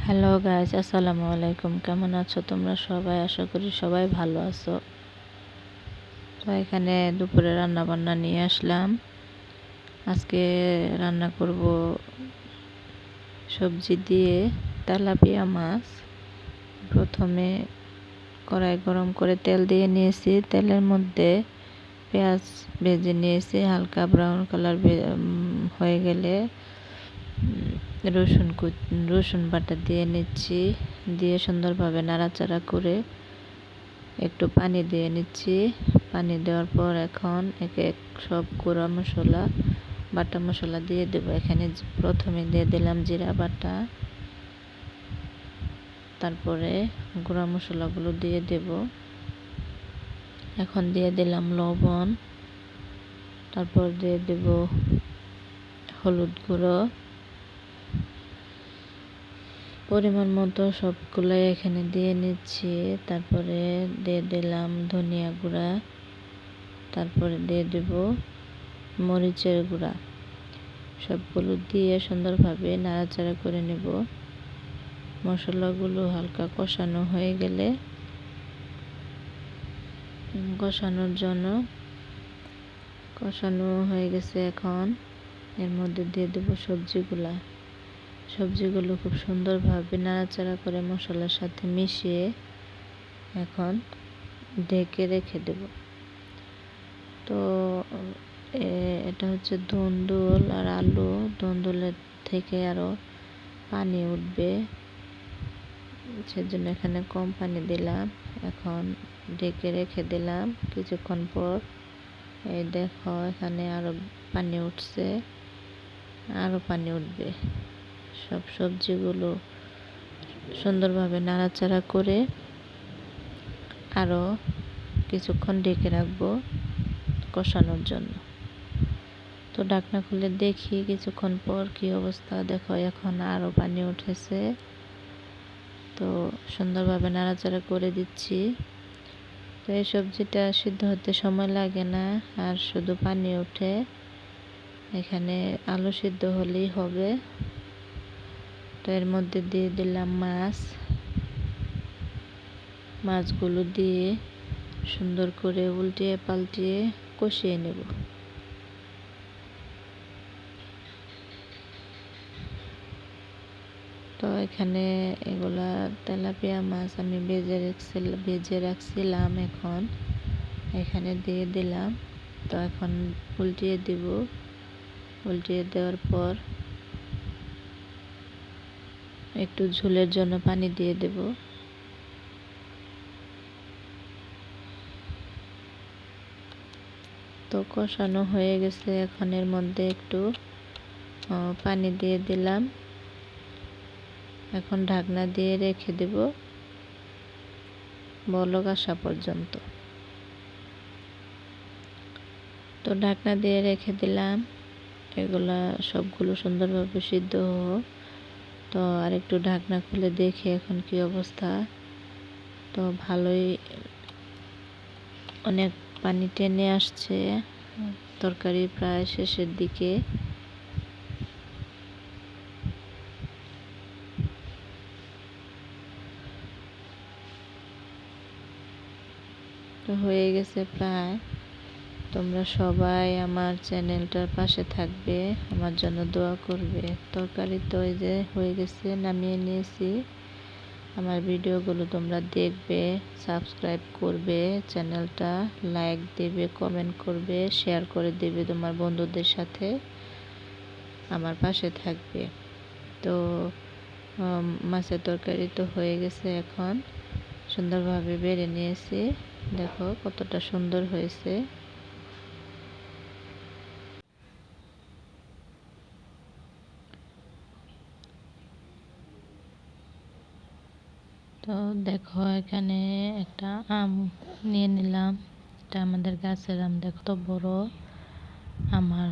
Hello guys, আসসালামু আলাইকুম। কেমন আছো তোমরা সবাই? আশা করি সবাই ভালো আছো। তো এখানে দুপুরে রান্না বান্না নিয়ে আসলাম। আজকে রান্না করব সবজি দিয়ে তেলাপিয়া মাছ। প্রথমে কড়াই গরম করে তেল দিয়ে নিয়েছি। তেলের মধ্যে পেঁয়াজ ভেজে নিয়েছি। হালকা ব্রাউন কালার হয়ে গেলে রসুন বাটা দিয়ে নিচ্ছি। দিয়ে সুন্দরভাবে নাড়াচাড়া করে একটু পানি দিয়ে নিচ্ছি। পানি দেওয়ার পর এখন একে এক সব গুঁড়া মশলা বাটা মশলা দিয়ে দেবো। এখানে প্রথমে দিয়ে দিলাম জিরা বাটা, তারপরে গুঁড়া মশলাগুলো দিয়ে দেব। এখন দিয়ে দিলাম লবণ, তারপর দিয়ে দেব হলুদ গুঁড়ো, পরিমাণ মতো সবগুলাই এখানে দিয়ে নিচ্ছি। তারপরে দিয়ে দিলাম ধনিয়া গুঁড়া, তারপরে দিয়ে দেব মরিচের গুঁড়া। সবগুলো দিয়ে সুন্দরভাবে নাড়াচাড়া করে নেব। মশলাগুলো হালকা কষানো হয়ে গেলে কষানো হয়ে গেছে। এখন এর মধ্যে দিয়ে দেব সবজিগুলো খুব সুন্দরভাবে নাড়াচাড়া করে মশলার সাথে মিশিয়ে এখন ঢেকে রেখে দেব। তো এটা হচ্ছে ধুন্দুল আর আলু। ধুন্দুলের থেকে আরও পানি উঠবে, সেজন্য এখানে কম পানি দিলাম। এখন ঢেকে রেখে দিলাম। কিছুক্ষণ পর এই দেখো এখানে আরও পানি উঠছে, আরও পানি উঠবে। সব সবজিগুলো সুন্দরভাবে নাড়াচাড়া করে আরও কিছুক্ষণ ঢেকে রাখবো কষানোর জন্য। তো ঢাকনা খুলে দেখি কিছুক্ষণ পর কি অবস্থা। দেখো এখন আরও পানি উঠেছে। তো সুন্দরভাবে নাড়াচাড়া করে দিচ্ছি। তো এই সবজিটা সিদ্ধ হতে সময় লাগে না, আর শুধু পানি ওঠে। এখানে আলু সিদ্ধ হলেই হবে। তো এর মধ্যে দিয়ে দিলাম মাছগুলো দিয়ে সুন্দর করে উল্টিয়ে পাল্টিয়ে কষিয়ে নেব। তো এখানে এগুলা তেলাপিয়া মাছ আমি ভেজে রাখছিলাম, এখন এখানে দিয়ে দিলাম। তো এখন উল্টিয়ে দিব। উল্টিয়ে দেওয়ার পর একটু ঝোলের জন্য পানি দিয়ে দেব। তো কষানো হয়ে গেছে। এখন এর মধ্যে একটু পানি দিয়ে দিলাম। এখন ঢাকনা দিয়ে রেখে দেব বলক আসা পর্যন্ত। তো ঢাকনা দিয়ে রেখে দিলাম। এগুলা সবগুলো সুন্দরভাবে সিদ্ধ হোক। তো আর একটু ঢাকনা খুলে দেখি এখন কি অবস্থা। তো ভালোই অনেক পানি টেনে আসছে। তরকারি প্রায় শেষের দিকে। তো হয়ে গেছে প্রায়। তোমরা সবাই আমার চ্যানেলটার পাশে থাকবে, আমার জন্য দোয়া করবে। তরকারি তো এই যে হয়ে গেছে, নামিয়ে নিয়েছি। আমার ভিডিওগুলো তোমরা দেখবে, সাবস্ক্রাইব করবে, চ্যানেলটা লাইক দেবে, কমেন্ট করবে, শেয়ার করে দেবে তোমার বন্ধুদের সাথে। আমার পাশে থাকবে। তো মাছের তরকারি তো হয়ে গেছে। এখন সুন্দরভাবে বেড়ে নিয়েছি। দেখো কতটা সুন্দর হয়েছে। তো দেখো এখানে একটা আম নিয়ে নিলাম। এটা আমাদের গাছের আম। দেখো তো বড়, আমার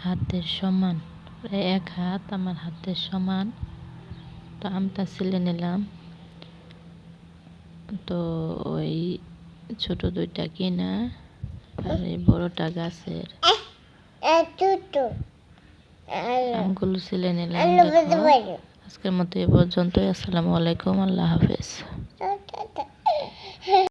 হাতের সমান, প্রায় এক হাত, আমার হাতের সমান। তো আমটা ছিলে নিলাম। তো ওই ছোট দুইটা কিনা আর এই বড়টা গাছের আমগুলো ছিলে নিলাম। দেখো আজকের মতো এ পর্যন্তই। আসসালামু আলাইকুম, আল্লাহ হাফেজ।